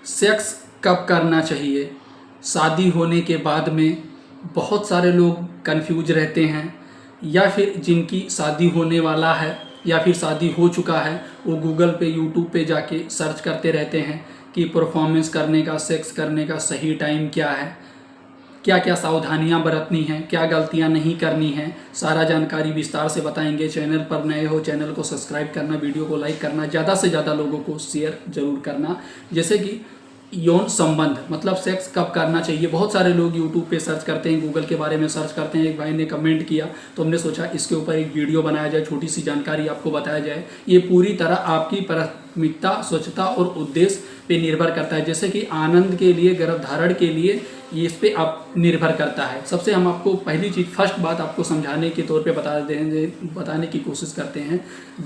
Sex कब करना चाहिए। शादी होने के बाद में बहुत सारे लोग कंफ्यूज रहते हैं, या फिर जिनकी शादी होने वाला है या फिर शादी हो चुका है वो गूगल पे यूट्यूब पे जाके सर्च करते रहते हैं कि परफॉर्मेंस करने का, सेक्स करने का सही टाइम क्या है, क्या क्या सावधानियां बरतनी हैं, क्या गलतियां नहीं करनी हैं। सारा जानकारी विस्तार से बताएंगे। चैनल पर नए हो चैनल को सब्सक्राइब करना, वीडियो को लाइक करना, ज़्यादा से ज़्यादा लोगों को शेयर जरूर करना। जैसे कि यौन संबंध मतलब सेक्स कब करना चाहिए। बहुत सारे लोग यूट्यूब पे सर्च करते हैं, गूगल के बारे में सर्च करते हैं। एक भाई ने कमेंट किया तो हमने सोचा इसके ऊपर एक वीडियो बनाया जाए, छोटी सी जानकारी आपको बताया जाए। ये पूरी तरह आपकी प्राथमिकता, स्वच्छता और उद्देश्य पे निर्भर करता है। जैसे कि आनंद के लिए, गर्भधारण के लिए ये इस पे आप निर्भर करता है। सबसे हम आपको पहली चीज़, फर्स्ट बात आपको समझाने के तौर पे बताने की कोशिश करते हैं।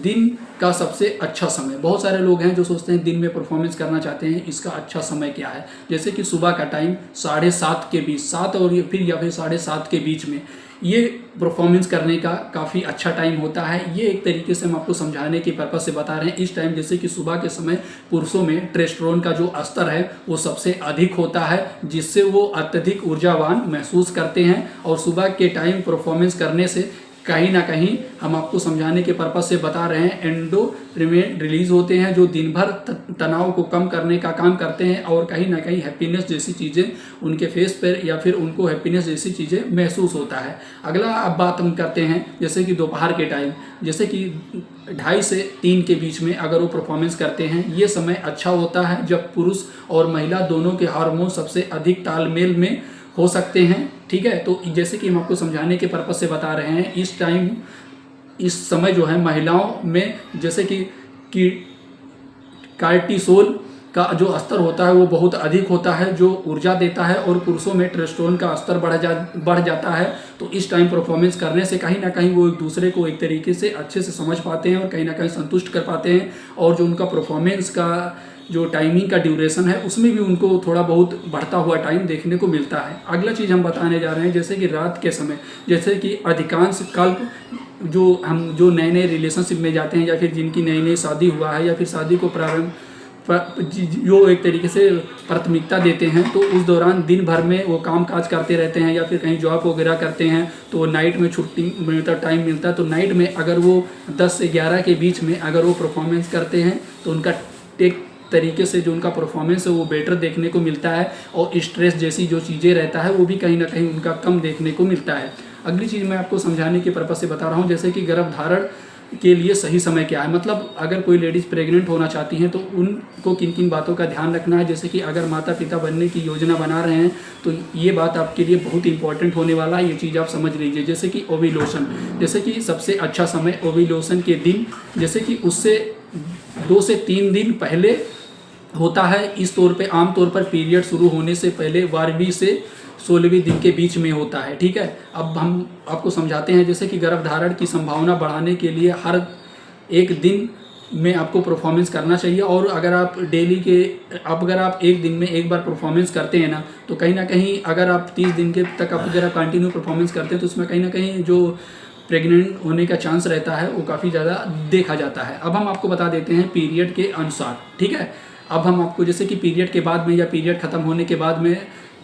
दिन का सबसे अच्छा समय, बहुत सारे लोग हैं जो सोचते हैं दिन में परफॉर्मेंस करना चाहते हैं, इसका अच्छा समय क्या है। जैसे कि सुबह का टाइम 7:30 के बीच, 7 और या फिर 7:30 के बीच में ये परफॉर्मेंस करने का काफ़ी अच्छा टाइम होता है। ये एक तरीके से हम आपको समझाने के पर्पज़ से बता रहे हैं। इस टाइम जैसे कि सुबह के समय पुरुषों में टेस्टोस्टेरोन का जो स्तर है वो सबसे अधिक होता है, जिससे वो अत्यधिक ऊर्जावान महसूस करते हैं। और सुबह के टाइम परफॉर्मेंस करने से कहीं ना कहीं हम आपको समझाने के पर्पज़ से बता रहे हैं, एंडोर्फिन रिलीज होते हैं जो दिन भर तनाव को कम करने का काम करते हैं और कहीं ना कहीं हैप्पीनेस जैसी चीज़ें उनके फेस पर या फिर उनको हैप्पीनेस जैसी चीज़ें महसूस होता है। अगला अब बात हम करते हैं जैसे कि दोपहर के टाइम, जैसे कि 2:30 से 3 के बीच में अगर वो परफॉर्मेंस करते हैं, ये समय अच्छा होता है जब पुरुष और महिला दोनों के हार्मोन सबसे अधिक तालमेल में हो सकते हैं। ठीक है, तो जैसे कि हम आपको समझाने के पर्पज़ से बता रहे हैं, इस टाइम, इस समय जो है महिलाओं में जैसे कि कार्टिसोल का जो स्तर होता है वो बहुत अधिक होता है, जो ऊर्जा देता है, और पुरुषों में टेस्टोस्टेरोन का स्तर बढ़ जाता है। तो इस टाइम परफॉर्मेंस करने से कहीं ना कहीं वो एक दूसरे को एक तरीके से अच्छे से समझ पाते हैं और कहीं ना कहीं संतुष्ट कर पाते हैं, और जो उनका परफॉर्मेंस का जो टाइमिंग का ड्यूरेशन है उसमें भी उनको थोड़ा बहुत बढ़ता हुआ टाइम देखने को मिलता है। अगला चीज़ हम बताने जा रहे हैं जैसे कि रात के समय, जैसे कि अधिकांश कल्प जो नए नए रिलेशनशिप में जाते हैं या फिर जिनकी नई नई शादी हुआ है या फिर शादी को जो एक तरीके से प्राथमिकता देते हैं, तो उस दौरान दिन भर में वो काम काज करते रहते हैं या फिर कहीं जॉब वगैरह करते हैं, तो नाइट में छुट्टी मिलता, टाइम मिलता है, तो नाइट में अगर वो 10 से 11 के बीच में अगर वो परफॉर्मेंस करते हैं तो उनका एक तरीके से जो उनका परफॉर्मेंस है वो बेटर देखने को मिलता है, और स्ट्रेस जैसी जो चीज़ें रहता है वो भी कहीं ना कहीं उनका कम देखने को मिलता है। अगली चीज़ मैं आपको समझाने के पर्पज़ से बता रहा हूँ, जैसे कि गर्भधारण के लिए सही समय क्या है। मतलब अगर कोई लेडीज़ प्रेग्नेंट होना चाहती हैं तो उनको किन किन बातों का ध्यान रखना है। जैसे कि अगर माता पिता बनने की योजना बना रहे हैं तो ये बात आपके लिए बहुत इंपॉर्टेंट होने वाला है, ये चीज़ आप समझ लीजिए। जैसे कि ओव्यूलेशन, जैसे कि सबसे अच्छा समय ओव्यूलेशन के दिन, जैसे कि उससे 2 से 3 दिन पहले होता है। इस तौर पे आम तौर पर पीरियड शुरू होने से पहले 12वीं से 16वीं दिन के बीच में होता है। ठीक है, अब हम आपको समझाते हैं। जैसे कि गर्भधारण की संभावना बढ़ाने के लिए हर एक दिन में आपको परफॉर्मेंस करना चाहिए, और अगर आप अगर आप एक दिन में एक बार परफॉर्मेंस करते हैं ना, तो कहीं ना कहीं अगर आप 30 दिन के तक अगर आप कंटिन्यू परफॉर्मेंस करते हैं तो उसमें कहीं ना कहीं जो प्रेग्नेंट होने का चांस रहता है वो काफ़ी ज़्यादा देखा जाता है। अब हम आपको बता देते हैं पीरियड के अनुसार। ठीक है, अब हम आपको जैसे कि पीरियड के बाद में या पीरियड ख़त्म होने के बाद में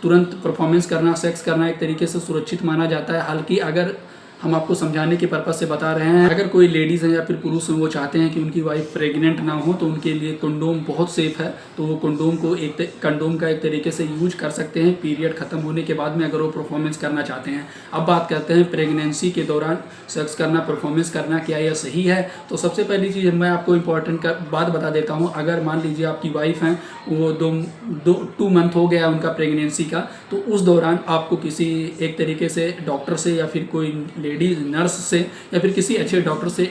तुरंत परफॉर्मेंस करना, सेक्स करना एक तरीके से सुरक्षित माना जाता है। हालांकि अगर हम आपको समझाने के पर्पज़ से बता रहे हैं, अगर कोई लेडीज़ हैं या फिर पुरुष हैं वो चाहते हैं कि उनकी वाइफ प्रेग्नेंट ना हो तो उनके लिए कंडोम बहुत सेफ है, तो वो कंडोम का एक तरीके से यूज कर सकते हैं पीरियड ख़त्म होने के बाद में अगर वो परफॉर्मेंस करना चाहते हैं। अब बात करते हैं प्रेगनेंसी के दौरान सेक्स करना, परफॉर्मेंस करना, क्या यह सही है। तो सबसे पहली चीज़ मैं आपको इंपॉर्टेंट बात बता देता हूँ। अगर मान लीजिए आपकी वाइफ हैं, वो 2 मंथ हो गया उनका प्रेगनेंसी का, तो उस दौरान आपको किसी एक तरीके से डॉक्टर से या फिर कोई लेडीज नर्स से या फिर किसी अच्छे डॉक्टर से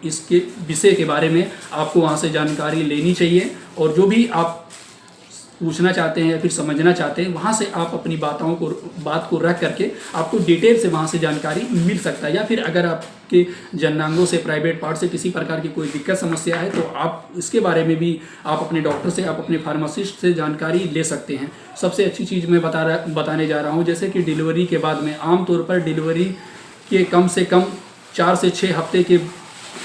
इसके विषय के बारे में आपको वहाँ से जानकारी लेनी चाहिए, और जो भी आप पूछना चाहते हैं या फिर समझना चाहते हैं वहाँ से आप अपनी बात को रख करके आपको डिटेल से वहाँ से जानकारी मिल सकता है। या फिर अगर आपके जननांगों से, प्राइवेट पार्ट से किसी प्रकार की कोई दिक्कत समस्या है तो आप इसके बारे में भी आप अपने डॉक्टर से, आप अपने फार्मासिस्ट से जानकारी ले सकते हैं। सबसे अच्छी चीज़ मैं बताने जा रहा हूँ, जैसे कि डिलीवरी के बाद में आमतौर पर डिलीवरी के कम से कम 4 से 6 हफ्ते के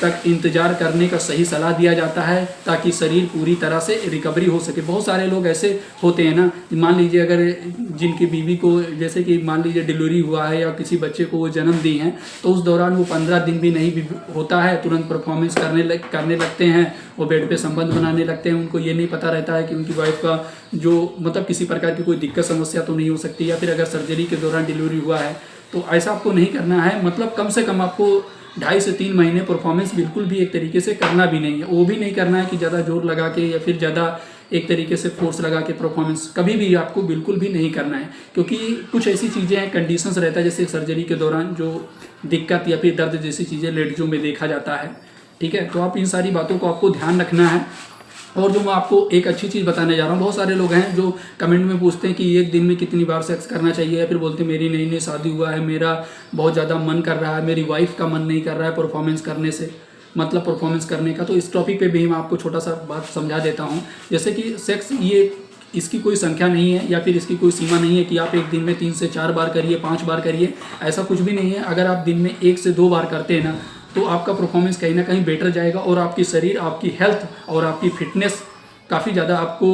तक इंतज़ार करने का सही सलाह दिया जाता है ताकि शरीर पूरी तरह से रिकवरी हो सके। बहुत सारे लोग ऐसे होते हैं ना, मान लीजिए अगर जिनकी बीवी को जैसे कि मान लीजिए डिलीवरी हुआ है या किसी बच्चे को वो जन्म दी हैं, तो उस दौरान वो 15 दिन भी नहीं होता है, तुरंत परफॉर्मेंस करने लगते हैं, वो बेड पे संबंध बनाने लगते हैं। उनको ये नहीं पता रहता है कि उनकी वाइफ का जो मतलब किसी प्रकार की कोई दिक्कत समस्या तो नहीं हो सकती, या फिर अगर सर्जरी के दौरान डिलीवरी हुआ है तो ऐसा आपको नहीं करना है। मतलब कम से कम आपको 2.5 से 3 महीने परफॉर्मेंस बिल्कुल भी एक तरीके से करना भी नहीं है। वो भी नहीं करना है कि ज़्यादा जोर लगा के या फिर ज़्यादा एक तरीके से फोर्स लगा के परफॉर्मेंस कभी भी आपको बिल्कुल भी नहीं करना है, क्योंकि कुछ ऐसी चीज़ें हैं, कंडीशंस रहता है जैसे सर्जरी के दौरान जो दिक्कत या फिर दर्द जैसी चीज़ें लेडीज़ों में देखा जाता है। ठीक है, तो आप इन सारी बातों को आपको ध्यान रखना है। और जो मैं आपको एक अच्छी चीज़ बताने जा रहा हूँ, बहुत सारे लोग हैं जो कमेंट में पूछते हैं कि एक दिन में कितनी बार सेक्स करना चाहिए, या फिर बोलते हैं मेरी नई नई शादी हुआ है, मेरा बहुत ज़्यादा मन कर रहा है, मेरी वाइफ का मन नहीं कर रहा है परफॉर्मेंस करने से, मतलब परफॉर्मेंस करने का। तो इस टॉपिक पे भी मैं आपको छोटा सा बात समझा देता हूँ। जैसे कि सेक्स ये इसकी कोई संख्या नहीं है या फिर इसकी कोई सीमा नहीं है कि आप एक दिन में 3 से 4 बार करिए, 5 बार करिए, ऐसा कुछ भी नहीं है। अगर आप दिन में 1 से 2 बार करते हैं ना, तो आपका परफॉर्मेंस कहीं ना कहीं बेटर जाएगा और आपकी शरीर, आपकी हेल्थ और आपकी फिटनेस काफ़ी ज़्यादा आपको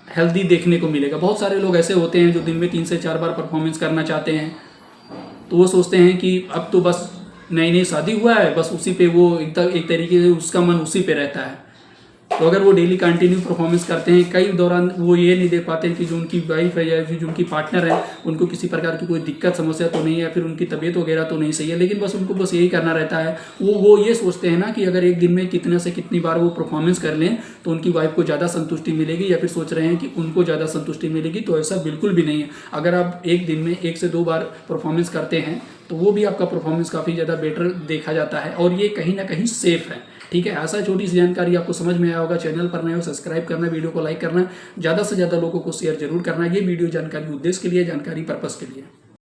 हेल्दी देखने को मिलेगा। बहुत सारे लोग ऐसे होते हैं जो दिन में 3 से 4 बार परफॉर्मेंस करना चाहते हैं, तो वो सोचते हैं कि अब तो बस नई नई शादी हुआ है, बस उसी पे वो एक तरीके से उसका मन उसी पे रहता है। तो अगर वो डेली कंटिन्यू परफॉर्मेंस करते हैं, कई दौरान वो ये नहीं देख पाते हैं कि जो उनकी वाइफ है या जो उनकी पार्टनर है उनको किसी प्रकार की कोई दिक्कत समस्या तो नहीं है, या फिर उनकी तबीयत वगैरह तो नहीं सही है, लेकिन बस उनको बस यही करना रहता है। वो ये सोचते हैं ना कि अगर एक दिन में कितने से कितनी बार वो परफॉर्मेंस कर लें तो उनकी वाइफ को ज़्यादा संतुष्टि मिलेगी, या फिर सोच रहे हैं कि उनको ज़्यादा संतुष्टि मिलेगी। तो ऐसा बिल्कुल भी नहीं है। अगर आप एक दिन में 1 से 2 बार परफॉर्मेंस करते हैं तो वो भी आपका परफॉर्मेंस काफ़ी ज़्यादा बेटर देखा जाता है, और ये कहीं ना कहीं सेफ है। ठीक है, ऐसा छोटी सी जानकारी आपको समझ में आया होगा। चैनल पर नए हो सब्सक्राइब करना, वीडियो को लाइक करना, ज़्यादा से ज़्यादा लोगों को शेयर जरूर करना। ये वीडियो जानकारी उद्देश्य के लिए, जानकारी पर्पस के लिए।